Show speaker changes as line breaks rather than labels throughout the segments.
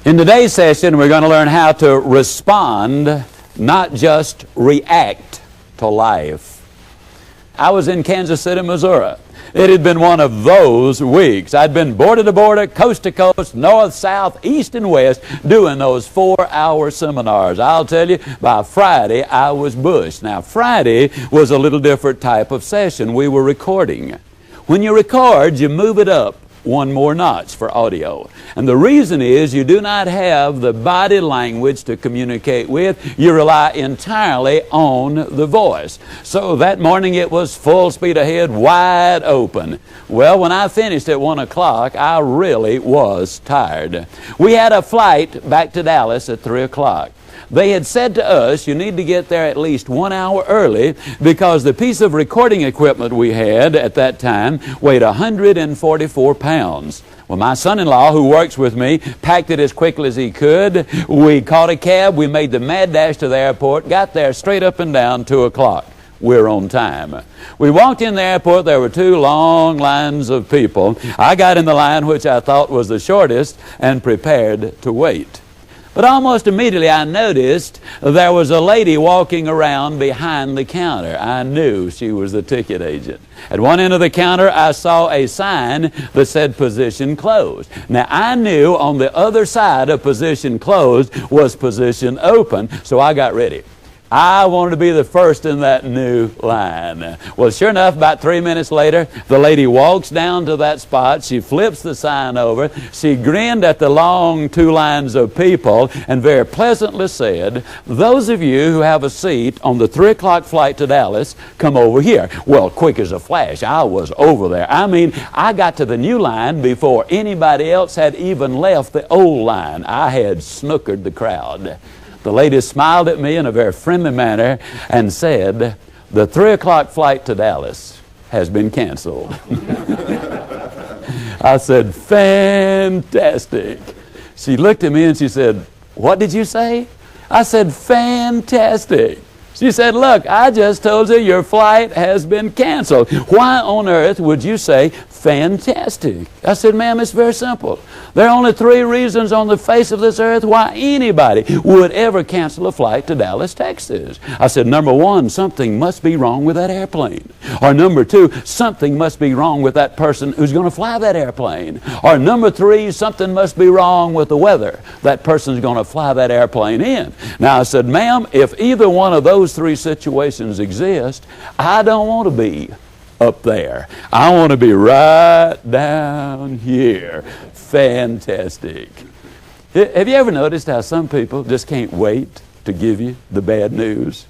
In today's session, we're going to learn how to respond, not just react to life. I was in Kansas City, Missouri. It had been one of those weeks. I'd been border to border, coast to coast, north, south, east, and west, doing those 4-hour seminars. I'll tell you, by Friday, I was bushed. Now, Friday was a little different type of session. We were recording. When you record, you move it up one more notch for audio. And the reason is you do not have the body language to communicate with. You rely entirely on the voice. So that morning it was full speed ahead, wide open. Well, when I finished at 1 o'clock, I really was tired. We had a flight back to Dallas at 3 o'clock. They had said to us, you need to get there at least 1 hour early because the piece of recording equipment we had at that time weighed 144 pounds. Well, my son-in-law, who works with me, packed it as quickly as he could. We caught a cab. We made the mad dash to the airport, got there straight up and down 2 o'clock. We're on time. We walked in the airport. There were 2 long lines of people. I got in the line, which I thought was the shortest, and prepared to wait. But almost immediately I noticed there was a lady walking around behind the counter. I knew she was the ticket agent. At one end of the counter, I saw a sign that said position closed. Now, I knew on the other side of position closed was position open, so I got ready. I wanted to be the first in that new line. Well, sure enough, about 3 minutes later, the lady walks down to that spot. She flips the sign over. She grinned at the long 2 lines of people and very pleasantly said, those of you who have a seat on the 3 o'clock flight to Dallas, come over here. Well, quick as a flash, I was over there. I mean, I got to the new line before anybody else had even left the old line. I had snookered the crowd. The lady smiled at me in a very friendly manner and said, the 3 o'clock flight to Dallas has been canceled. I said, fantastic. She looked at me and she said, what did you say? I said, fantastic. She said, look, I just told you your flight has been canceled. Why on earth would you say fantastic? I said, ma'am, it's very simple. There are only 3 reasons on the face of this earth why anybody would ever cancel a flight to Dallas, Texas. I said, number 1, something must be wrong with that airplane. Or number 2, something must be wrong with that person who's going to fly that airplane. Or number 3, something must be wrong with the weather that person's going to fly that airplane in. Now I said, ma'am, if either one of those 3 situations exist, I don't want to be up there. I want to be right down here. Fantastic. Have you ever noticed how some people just can't wait to give you the bad news?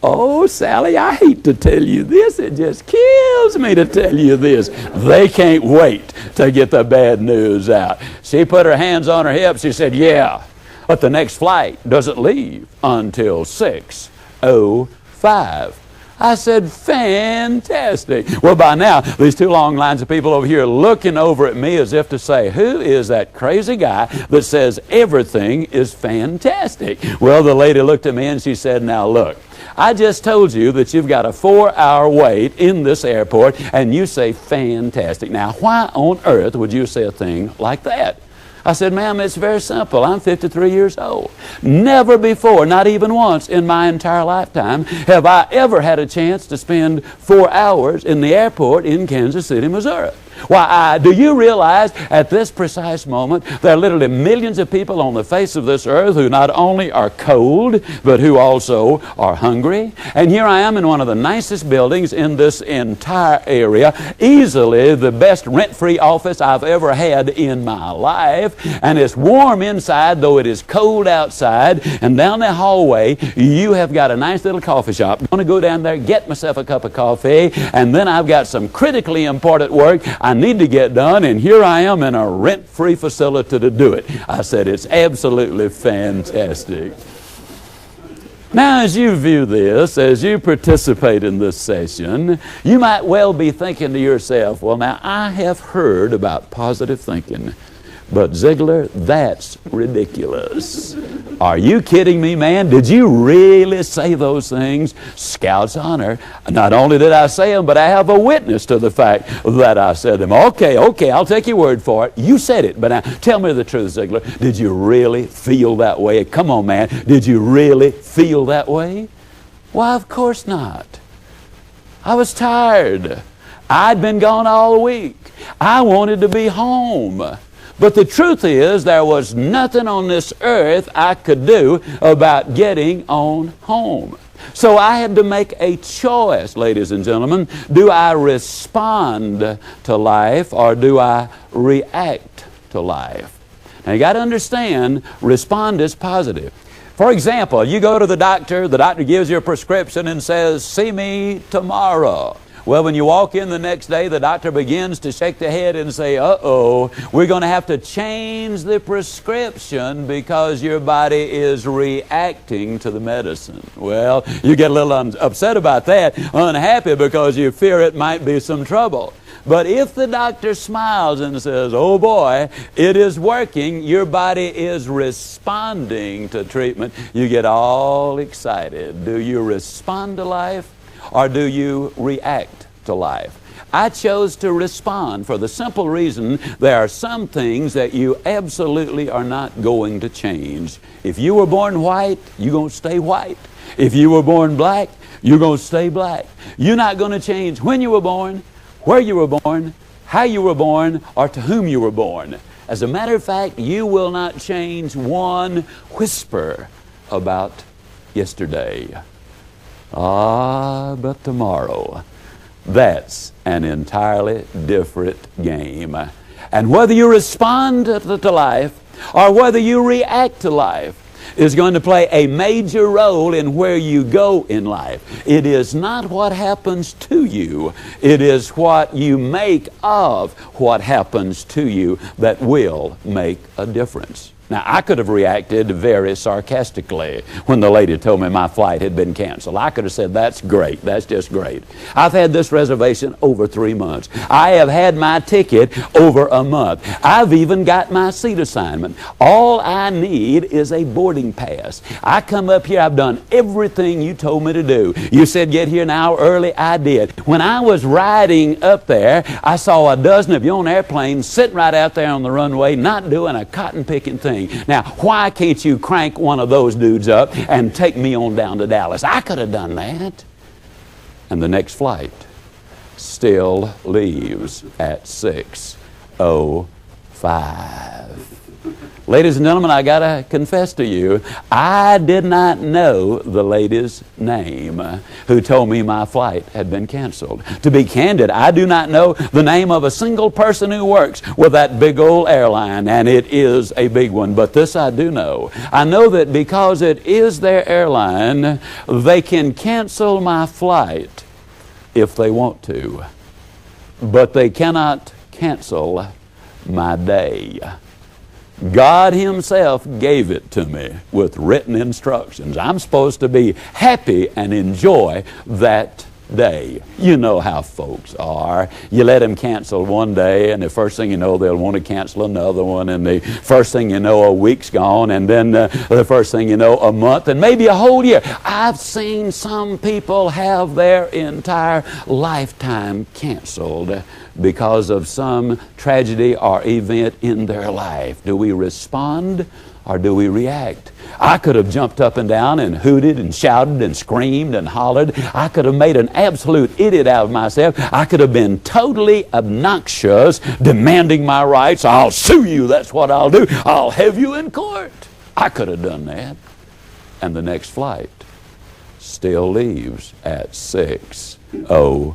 Oh, Sally, I hate to tell you this. It just kills me to tell you this. They can't wait to get the bad news out. She put her hands on her hips. She said, yeah, but the next flight doesn't leave until 6:05. I said, fantastic. Well, by now, these 2 long lines of people over here looking over at me as if to say, who is that crazy guy that says everything is fantastic? Well, the lady looked at me and she said, now look, I just told you that you've got a 4-hour wait in this airport and you say fantastic. Now, why on earth would you say a thing like that? I said, ma'am, it's very simple. I'm 53 years old. Never before, not even once in my entire lifetime, have I ever had a chance to spend 4 hours in the airport in Kansas City, Missouri. Why, do you realize at this precise moment there are literally millions of people on the face of this earth who not only are cold, but who also are hungry? And here I am in one of the nicest buildings in this entire area, easily the best rent-free office I've ever had in my life. And it's warm inside, though it is cold outside. And down the hallway, you have got a nice little coffee shop. I'm going to go down there, get myself a cup of coffee, and then I've got some critically important work I need to get done, and here I am in a rent-free facility to do it. I said, it's absolutely fantastic. Now, as you view this, as you participate in this session, you might well be thinking to yourself, well, now, I have heard about positive thinking, but Ziegler, that's ridiculous. Are you kidding me, man? Did you really say those things? Scout's honor. Not only did I say them, but I have a witness to the fact that I said them. Okay, I'll take your word for it. You said it, but now tell me the truth, Ziegler. Did you really feel that way? Come on, man. Did you really feel that way? Why, of course not. I was tired. I'd been gone all week. I wanted to be home. But the truth is, there was nothing on this earth I could do about getting on home. So I had to make a choice, ladies and gentlemen. Do I respond to life or do I react to life? Now you got to understand, respond is positive. For example, you go to the doctor gives you a prescription and says, see me tomorrow. Well, when you walk in the next day, the doctor begins to shake the head and say, uh-oh, we're going to have to change the prescription because your body is reacting to the medicine. Well, you get a little upset about that, unhappy because you fear it might be some trouble. But if the doctor smiles and says, oh boy, it is working, your body is responding to treatment, you get all excited. Do you respond to life or do you react to life? I chose to respond for the simple reason there are some things that you absolutely are not going to change. If you were born white, you're going to stay white. If you were born black, you're going to stay black. You're not going to change when you were born, where you were born, how you were born, or to whom you were born. As a matter of fact, you will not change one whisper about yesterday. But tomorrow, that's an entirely different game. And whether you respond to life or whether you react to life is going to play a major role in where you go in life. It is not what happens to you. It is what you make of what happens to you that will make a difference. Now, I could have reacted very sarcastically when the lady told me my flight had been canceled. I could have said, that's great. That's just great. I've had this reservation over 3 months. I have had my ticket over a month. I've even got my seat assignment. All I need is a boarding pass. I come up here, I've done everything you told me to do. You said get here an hour early, I did. When I was riding up there, I saw a dozen of you on airplanes sitting right out there on the runway, not doing a cotton-picking thing. Now, why can't you crank one of those dudes up and take me on down to Dallas? I could have done that. And the next flight still leaves at 6:05. Ladies and gentlemen, I got to confess to you, I did not know the lady's name who told me my flight had been canceled. To be candid, I do not know the name of a single person who works with that big old airline, and it is a big one. But this I do know. I know that because it is their airline, they can cancel my flight if they want to. But they cannot cancel my day. God Himself gave it to me with written instructions. I'm supposed to be happy and enjoy that day. You know how folks are. You let them cancel one day, and the first thing you know, they'll want to cancel another one, and the first thing you know, a week's gone, and then the first thing you know, a month, and maybe a whole year. I've seen some people have their entire lifetime canceled because of some tragedy or event in their life. Do we respond or do we react? I could have jumped up and down and hooted and shouted and screamed and hollered. I could have made an absolute idiot out of myself. I could have been totally obnoxious, demanding my rights. I'll sue you, that's what I'll do. I'll have you in court. I could have done that. And the next flight still leaves at 6:05.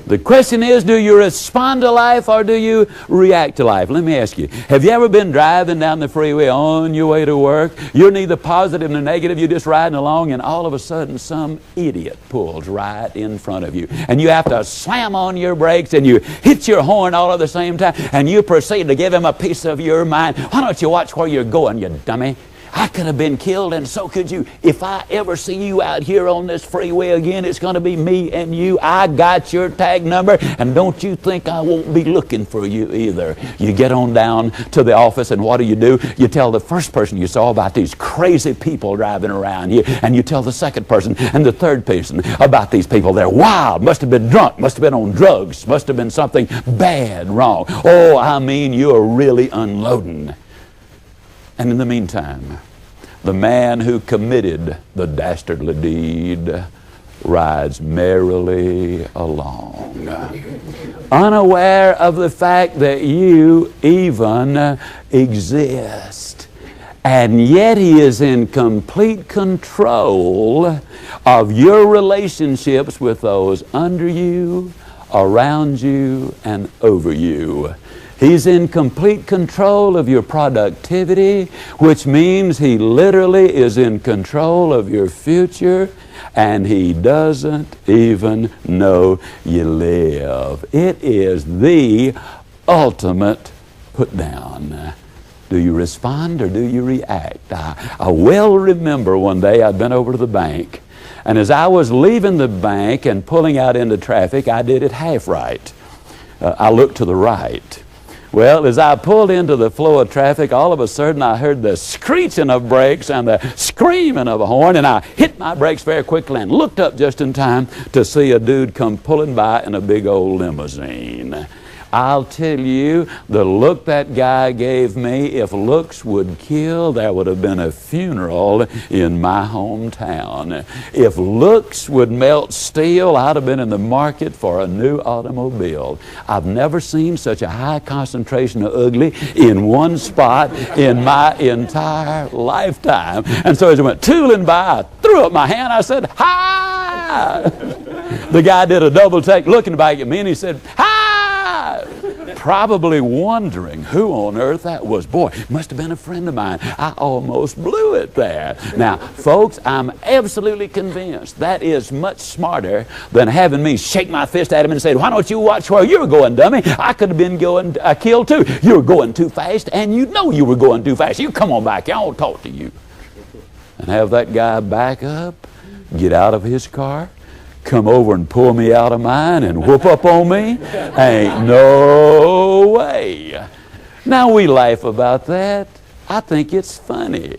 The question is, do you respond to life or do you react to life? Let me ask you, have you ever been driving down the freeway on your way to work? You're neither positive nor negative, you're just riding along, and all of a sudden some idiot pulls right in front of you. And you have to slam on your brakes and you hit your horn all at the same time, and you proceed to give him a piece of your mind. Why don't you watch where you're going, you dummy? I could have been killed and so could you. If I ever see you out here on this freeway again, it's going to be me and you. I got your tag number, and don't you think I won't be looking for you either. You get on down to the office, and what do? You tell the first person you saw about these crazy people driving around here, and you tell the second person and the third person about these people. They're wild, must have been drunk, must have been on drugs, must have been something bad wrong. Oh, I mean, you're really unloading. And in the meantime, the man who committed the dastardly deed rides merrily along, unaware of the fact that you even exist. And yet he is in complete control of your relationships with those under you, around you, and over you. He's in complete control of your productivity, which means he literally is in control of your future, and he doesn't even know you live. It is the ultimate put down. Do you respond or do you react? I well remember one day I'd been over to the bank, and as I was leaving the bank and pulling out into traffic, I did it half right. I looked to the right. Well, as I pulled into the flow of traffic, all of a sudden I heard the screeching of brakes and the screaming of a horn, and I hit my brakes very quickly and looked up just in time to see a dude come pulling by in a big old limousine. I'll tell you, the look that guy gave me, if looks would kill, there would have been a funeral in my hometown. If looks would melt steel, I'd have been in the market for a new automobile. I've never seen such a high concentration of ugly in one spot in my entire lifetime. And so as I went tooling by, I threw up my hand, I said, "Hi!" The guy did a double take looking back at me, and he said, "Hi!" Probably wondering who on earth that was. Boy, must have been a friend of mine. I almost blew it there. Now, folks, I'm absolutely convinced that is much smarter than having me shake my fist at him and say, "Why don't you watch where you're going, dummy? I could have been killed too. You're going too fast, and you know you were going too fast. You come on back here, I won't talk to you." And have that guy back up, get out of his car, come over and pull me out of mine and whoop up on me? Ain't no way. Now we laugh about that. I think it's funny.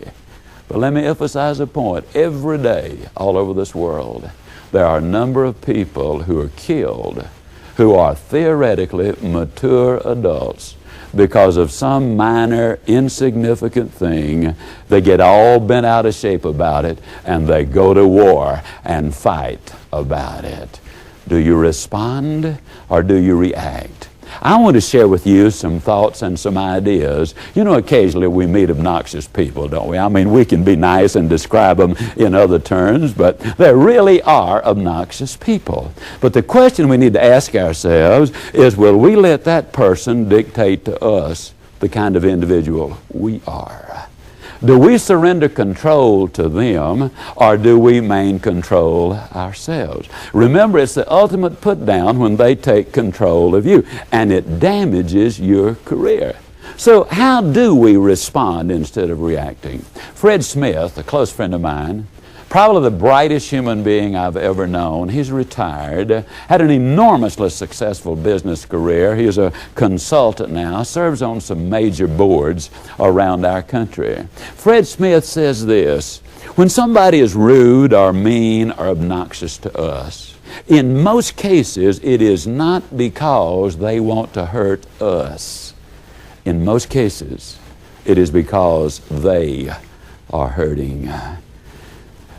But let me emphasize a point. Every day all over this world, there are a number of people who are killed who are theoretically mature adults because of some minor, insignificant thing. They get all bent out of shape about it, and they go to war and fight about it. Do you respond or do you react? I want to share with you some thoughts and some ideas. You know, occasionally we meet obnoxious people, don't we? I mean, we can be nice and describe them in other terms, but there really are obnoxious people. But the question we need to ask ourselves is, will we let that person dictate to us the kind of individual we are? Do we surrender control to them, or do we maintain control ourselves? Remember, it's the ultimate put down when they take control of you, and it damages your career. So how do we respond instead of reacting? Fred Smith, a close friend of mine, probably the brightest human being I've ever known. He's retired, had an enormously successful business career. He is a consultant now, serves on some major boards around our country. Fred Smith says this: when somebody is rude or mean or obnoxious to us, in most cases it is not because they want to hurt us. In most cases it is because they are hurting.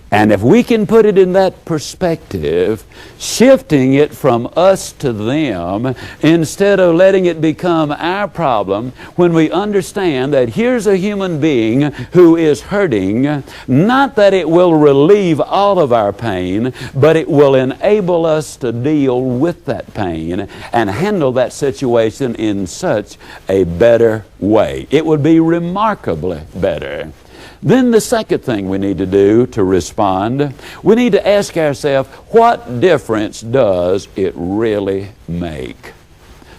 And if we can put it in that perspective, shifting it from us to them, instead of letting it become our problem, when we understand that here's a human being who is hurting, not that it will relieve all of our pain, but it will enable us to deal with that pain and handle that situation in such a better way. It would be remarkably better. Then the second thing we need to do to respond, we need to ask ourselves, what difference does it really make?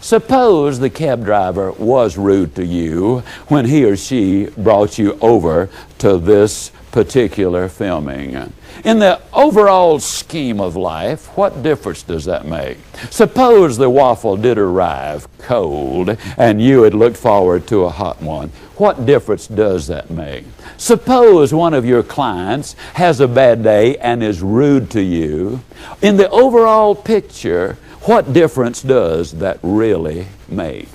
Suppose the cab driver was rude to you when he or she brought you over to this particular filming. In the overall scheme of life, what difference does that make? Suppose the waffle did arrive cold and you had looked forward to a hot one. What difference does that make? Suppose one of your clients has a bad day and is rude to you. In the overall picture, what difference does that really make?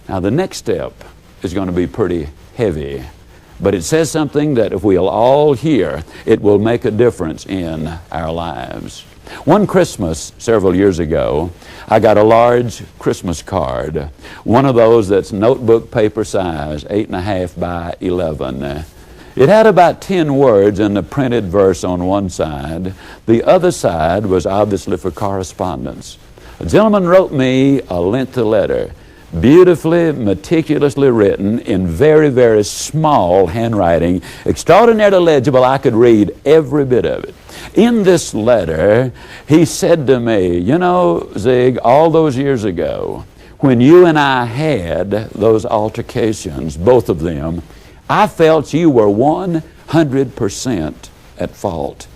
Now, the next step is going to be pretty heavy, but it says something that if we'll all hear, it will make a difference in our lives. One Christmas several years ago, I got a large Christmas card, one of those that's notebook paper size, 8.5 by 11. It had about 10 words in the printed verse on one side. The other side was obviously for correspondence. A gentleman wrote me a lengthy letter, beautifully, meticulously written in very, very small handwriting, extraordinarily legible. I could read every bit of it. In this letter, he said to me, you know, Zig, all those years ago, when you and I had those altercations, both of them, I felt you were 100% at fault.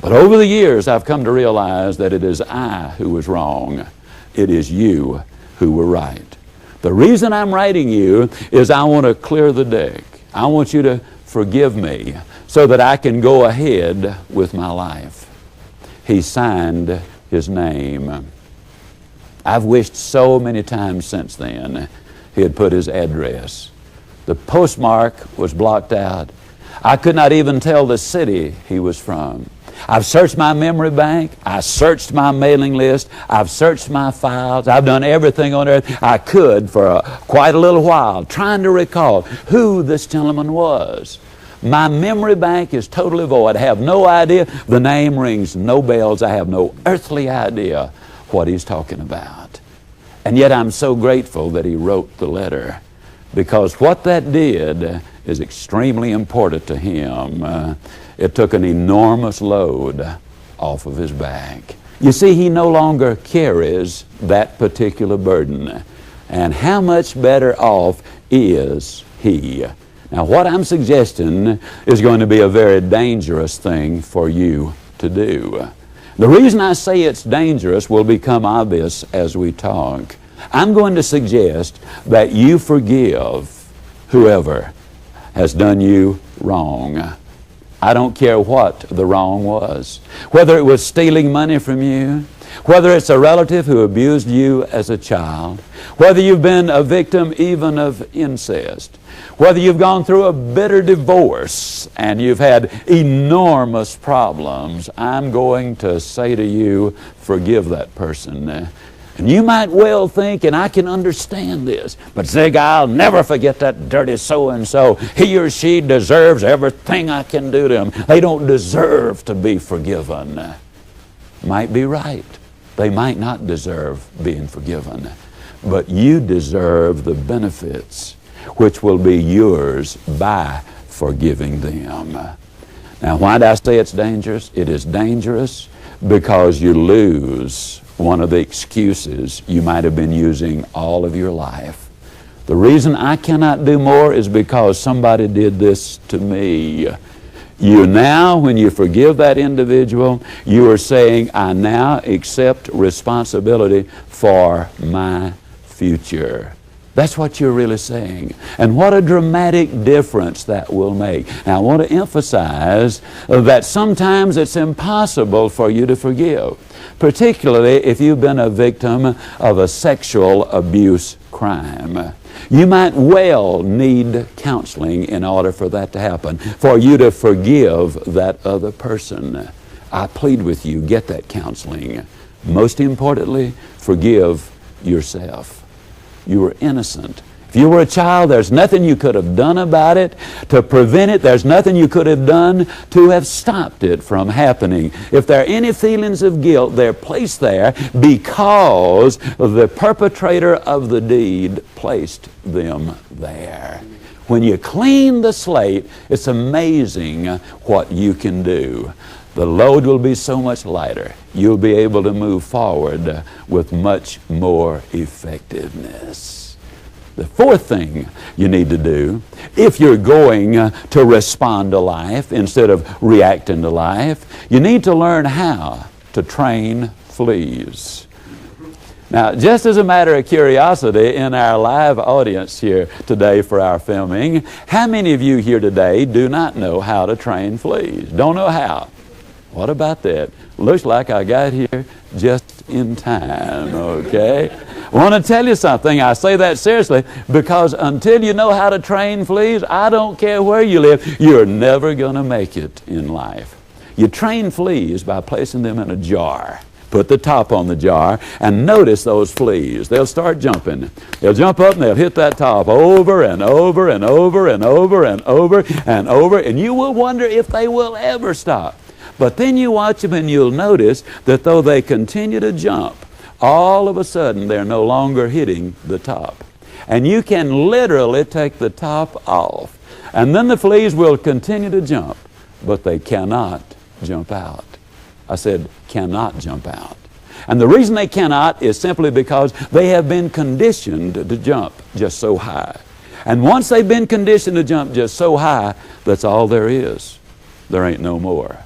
But over the years, I've come to realize that it is I who was wrong. It is you who were right. The reason I'm writing you is I want to clear the deck. I want you to forgive me so that I can go ahead with my life. He signed his name. I've wished so many times since then he had put his address. The postmark was blocked out. I could not even tell the city he was from. I've searched my memory bank. I searched my mailing list. I've searched my files. I've done everything on earth I could for quite a little while, trying to recall who this gentleman was. My memory bank is totally void. I have no idea. The name rings no bells. I have no earthly idea what he's talking about. And yet I'm so grateful that he wrote the letter, because what that did is extremely important to him. It took an enormous load off of his back. You see, he no longer carries that particular burden. And how much better off is he? Now, what I'm suggesting is going to be a very dangerous thing for you to do. The reason I say it's dangerous will become obvious as we talk. I'm going to suggest that you forgive whoever has done you wrong. I don't care what the wrong was. Whether it was stealing money from you, whether it's a relative who abused you as a child, whether you've been a victim even of incest, whether you've gone through a bitter divorce and you've had enormous problems, I'm going to say to you, forgive that person. And you might well think, and I can understand this, but Zig, I'll never forget that dirty so-and-so. He or she deserves everything I can do to them. They don't deserve to be forgiven. Might be right. They might not deserve being forgiven. But you deserve the benefits which will be yours by forgiving them. Now, why do I say it's dangerous? It is dangerous because you lose one of the excuses you might have been using all of your life. The reason I cannot do more is because somebody did this to me. You now, when you forgive that individual, you are saying, I now accept responsibility for my future. That's what you're really saying. And what a dramatic difference that will make. Now, I want to emphasize that sometimes it's impossible for you to forgive, particularly if you've been a victim of a sexual abuse crime. You might well need counseling in order for that to happen, for you to forgive that other person. I plead with you, get that counseling. Most importantly, forgive yourself. You were innocent. If you were a child, there's nothing you could have done about it to prevent it. There's nothing you could have done to have stopped it from happening. If there are any feelings of guilt, they're placed there because the perpetrator of the deed placed them there. When you clean the slate, it's amazing what you can do. the load will be so much lighter. You'll be able to move forward with much more effectiveness. The fourth thing you need to do, if you're going to respond to life instead of reacting to life, you need to learn how to train fleas. Now, just as a matter of curiosity, in our live audience here today for our filming, how many of you here today do not know how to train fleas? Don't know how? What about that? Looks like I got here just in time, okay? I want to tell you something. I say that seriously because until you know how to train fleas, I don't care where you live, you're never going to make it in life. You train fleas by placing them in a jar. Put the top on the jar and notice those fleas. They'll start jumping. They'll jump up and they'll hit that top over and over and over and over and over and over, and you will wonder if they will ever stop. But then you watch them and you'll notice that though they continue to jump, all of a sudden they're no longer hitting the top. And you can literally take the top off. And then the fleas will continue to jump, but they cannot jump out. I said, cannot jump out. And the reason they cannot is simply because they have been conditioned to jump just so high. And once they've been conditioned to jump just so high, that's all there is. There ain't no more.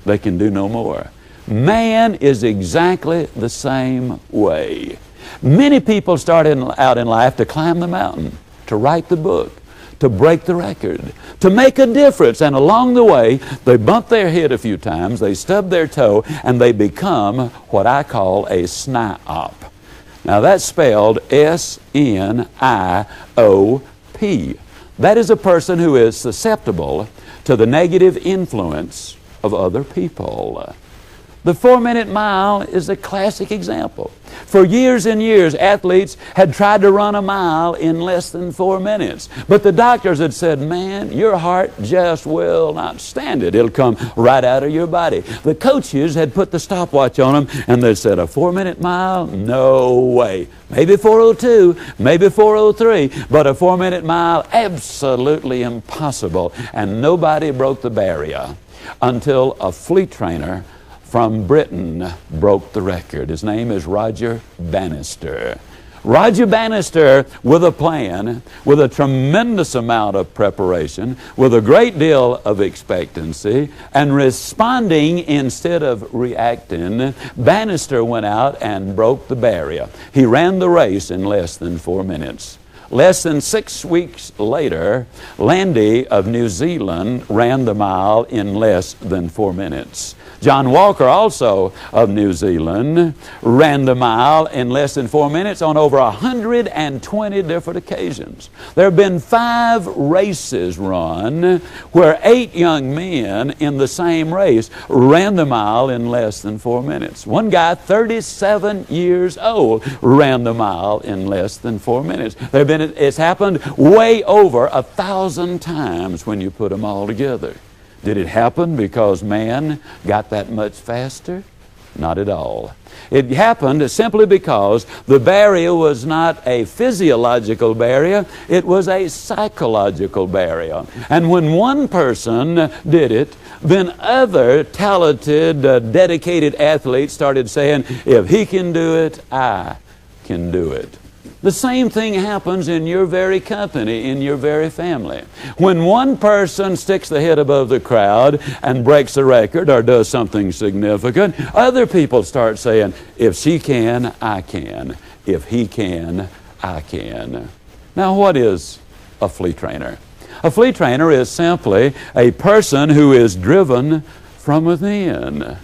They can do no more. Man is exactly the same way. Many people start out in life to climb the mountain, to write the book, to break the record, to make a difference. And along the way, they bump their head a few times, they stub their toe, and they become what I call a SNIOP. Now that's spelled S-N-I-O-P. That is a person who is susceptible to the negative influence of other people. The 4-minute mile is a classic example. For years and years, athletes had tried to run a mile in less than 4 minutes. But the doctors had said, man, your heart just will not stand it. It'll come right out of your body. The coaches had put the stopwatch on them, and they said, a 4-minute mile? No way. Maybe 4:02, maybe 4:03, but a 4-minute mile, absolutely impossible. And nobody broke the barrier until a fleet trainer from Britain broke the record. His name is Roger Bannister. Roger Bannister, with a plan, with a tremendous amount of preparation, with a great deal of expectancy, and responding instead of reacting, Bannister went out and broke the barrier. He ran the race in less than 4 minutes. Less than 6 weeks later, Landy of New Zealand ran the mile in less than 4 minutes. John Walker, also of New Zealand, ran the mile in less than 4 minutes on over 120 different occasions. There have been 5 races run where 8 young men in the same race ran the mile in less than 4 minutes. One guy, 37 years old, ran the mile in less than 4 minutes. It's happened way over 1,000 times when you put them all together. Did it happen because man got that much faster? Not at all. It happened simply because the barrier was not a physiological barrier, it was a psychological barrier. And when one person did it, then other talented, dedicated athletes started saying, if he can do it, I can do it. The same thing happens in your very company, in your very family. When one person sticks the head above the crowd and breaks the record or does something significant, other people start saying, if she can, I can. If he can, I can. Now, what is a flea trainer? A flea trainer is simply a person who is driven from within.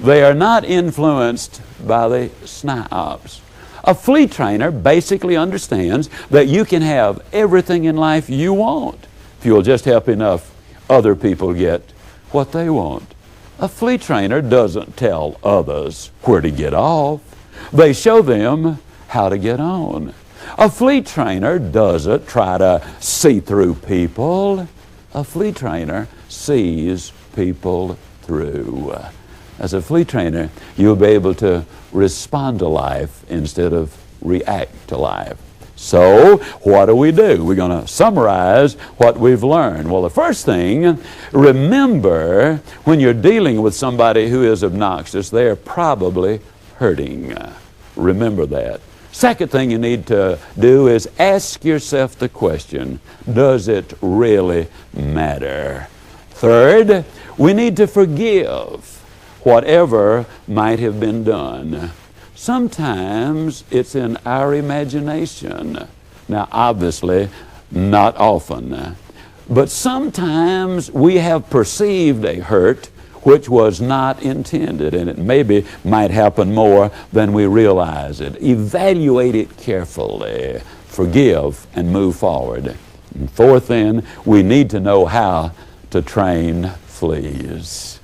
They are not influenced by the SNIOPs. A flea trainer basically understands that you can have everything in life you want if you'll just help enough other people get what they want. A flea trainer doesn't tell others where to get off. They show them how to get on. A flea trainer doesn't try to see through people. A flea trainer sees people through. As a flea trainer, you'll be able to respond to life instead of react to life. So, what do? We're going to summarize what we've learned. Well, the first thing, remember when you're dealing with somebody who is obnoxious, they're probably hurting. Remember that. Second thing you need to do is ask yourself the question, does it really matter? Third, we need to forgive whatever might have been done. Sometimes it's in our imagination. Now, obviously, not often. But sometimes we have perceived a hurt which was not intended, and it maybe might happen more than we realize it. Evaluate it carefully. Forgive and move forward. And fourth, then, we need to know how to train fleas.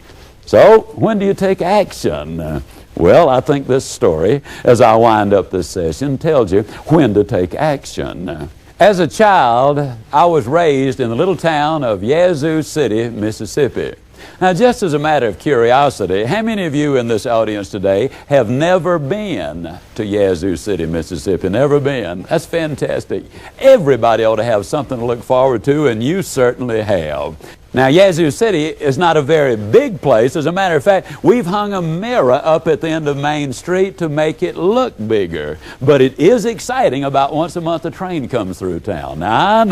So, when do you take action? Well, I think this story, as I wind up this session, tells you when to take action. As a child, I was raised in the little town of Yazoo City, Mississippi. Now, just as a matter of curiosity, how many of you in this audience today have never been to Yazoo City, Mississippi? Never been? That's fantastic. Everybody ought to have something to look forward to, and you certainly have. Now, Yazoo City is not a very big place. As a matter of fact, we've hung a mirror up at the end of Main Street to make it look bigger. But it is exciting. About once a month a train comes through town. Now,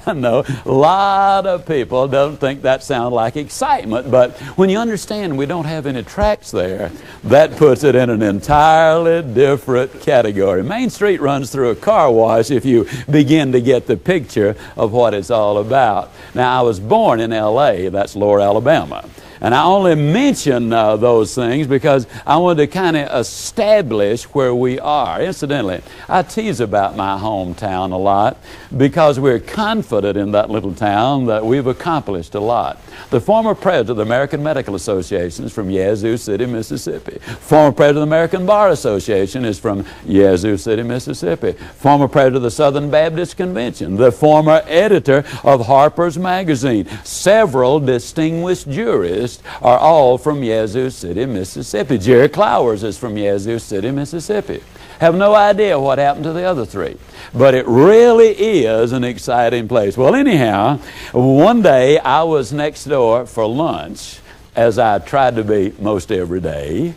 I know, a lot of people don't think that sounds like excitement. But when you understand we don't have any tracks there, that puts it in an entirely different category. Main Street runs through a car wash if you begin to get the picture of what it's all about. Now, I was born in L.A., that's Lower Alabama. And I only mention those things because I wanted to kind of establish where we are. Incidentally, I tease about my hometown a lot because we're confident in that little town that we've accomplished a lot. The former president of the American Medical Association is from Yazoo City, Mississippi. Former president of the American Bar Association is from Yazoo City, Mississippi. Former president of the Southern Baptist Convention. The former editor of Harper's Magazine. Several distinguished jurists are all from Yazoo City, Mississippi. Jerry Clowers is from Yazoo City, Mississippi. Have no idea what happened to the other three. But it really is an exciting place. Well, anyhow, one day I was next door for lunch, as I tried to be most every day.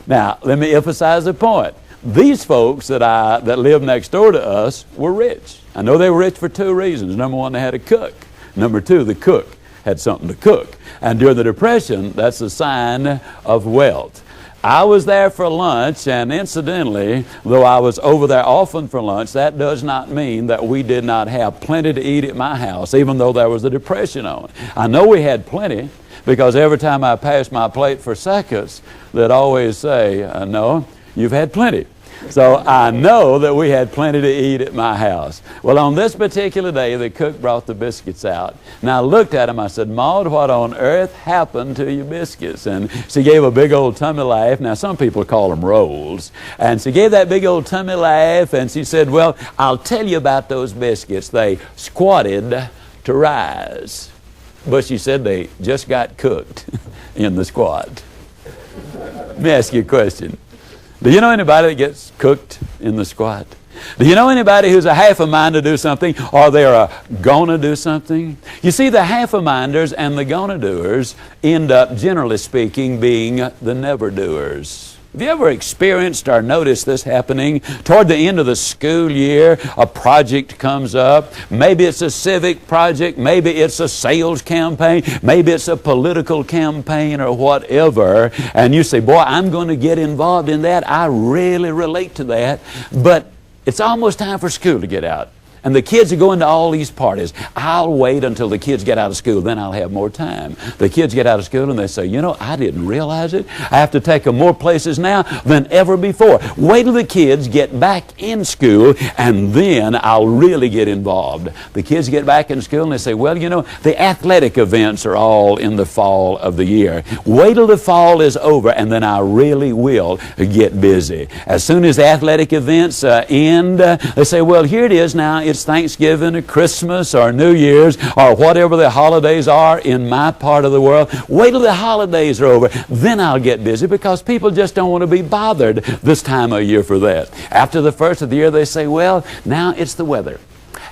Now, let me emphasize the point. These folks that lived next door to us were rich. I know they were rich for two reasons. Number one, they had a cook. Number two, the cook had something to cook. And during the Depression, that's a sign of wealth. I was there for lunch, and incidentally, though I was over there often for lunch, that does not mean that we did not have plenty to eat at my house, even though there was a Depression on. I know we had plenty, because every time I passed my plate for seconds, they'd always say, no, you've had plenty. So I know that we had plenty to eat at my house. Well, on this particular day, the cook brought the biscuits out. And I looked at him, I said, Maud, what on earth happened to your biscuits? And she gave a big old tummy laugh. Now, some people call them rolls. And she gave that big old tummy laugh, and she said, well, I'll tell you about those biscuits. They squatted to rise. But she said they just got cooked in the squat. Let me ask you a question. Do you know anybody that gets cooked in the squat? Do you know anybody who's a half a mind to do something, or they're gonna do something? You see, the half-a-minders and the gonna-doers end up, generally speaking, being the never-doers. Have you ever experienced or noticed this happening? Toward the end of the school year, a project comes up. Maybe it's a civic project. Maybe it's a sales campaign. Maybe it's a political campaign or whatever. And you say, boy, I'm going to get involved in that. I really relate to that. But it's almost time for school to get out. And the kids are going to all these parties. I'll wait until the kids get out of school, then I'll have more time. The kids get out of school and they say, you know, I didn't realize it. I have to take them more places now than ever before. Wait till the kids get back in school, and then I'll really get involved. The kids get back in school and they say, well, you know, the athletic events are all in the fall of the year. Wait till the fall is over, and then I really will get busy. As soon as athletic events end, they say, well, here it is now. it's Thanksgiving or Christmas or New Year's or whatever the holidays are in my part of the world. Wait till the holidays are over. Then I'll get busy, because people just don't want to be bothered this time of year for that. After the first of the year, they say, well, now it's the weather.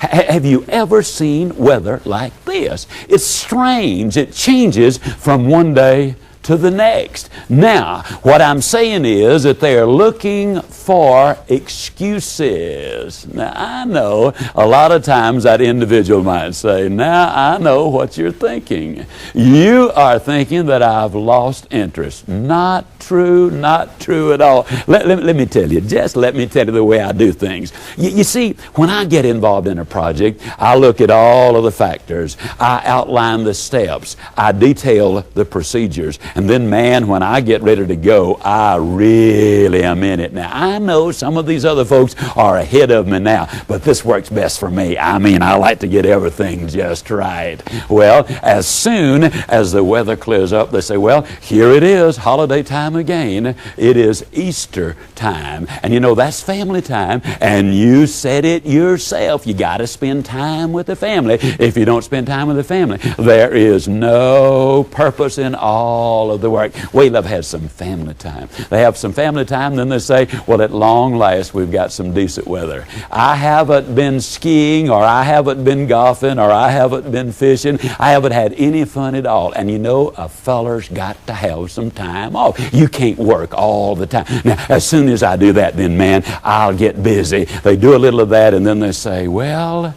Have you ever seen weather like this? It's strange. It changes from one day to the next. Now, what I'm saying is that they are looking for excuses. Now, I know a lot of times that individual might say, now I know what you're thinking. You are thinking that I've lost interest. Not true, not true at all. Let me tell you, just let me tell you the way I do things. You see, when I get involved in a project, I look at all of the factors. I outline the steps. I detail the procedures. And then, man, when I get ready to go, I really am in it. Now, I know some of these other folks are ahead of me now, but this works best for me. I mean, I like to get everything just right. Well, as soon as the weather clears up, they say, well, here it is, holiday time again. It is Easter time. And you know, that's family time. And you said it yourself. You got to spend time with the family. If you don't spend time with the family, there is no purpose in all of the work. Wait till I've had some family time. They have some family time, then they say, well, at long last, we've got some decent weather. I haven't been skiing, or I haven't been golfing, or I haven't been fishing. I haven't had any fun at all. And you know, a feller's got to have some time off. You can't work all the time. Now, as soon as I do that, then, man, I'll get busy. They do a little of that, and then they say, well,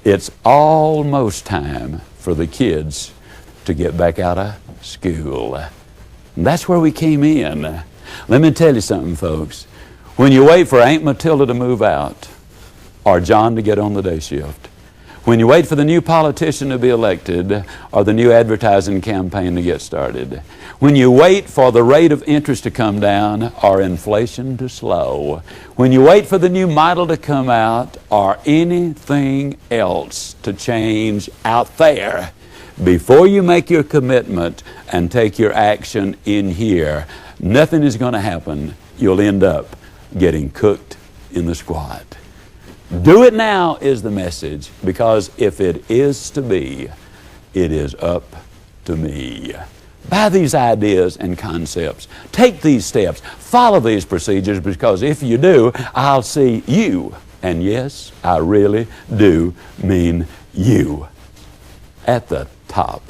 it's almost time for the kids to get back out of school. And that's where we came in. Let me tell you something, folks. When you wait for Aunt Matilda to move out, or John to get on the day shift, when you wait for the new politician to be elected, or the new advertising campaign to get started, when you wait for the rate of interest to come down, or inflation to slow, when you wait for the new model to come out, or anything else to change out there, before you make your commitment and take your action in here, nothing is going to happen. You'll end up getting cooked in the squad. Do it now is the message, because if it is to be, it is up to me. Buy these ideas and concepts. Take these steps. Follow these procedures, because if you do, I'll see you. And yes, I really do mean you at the top.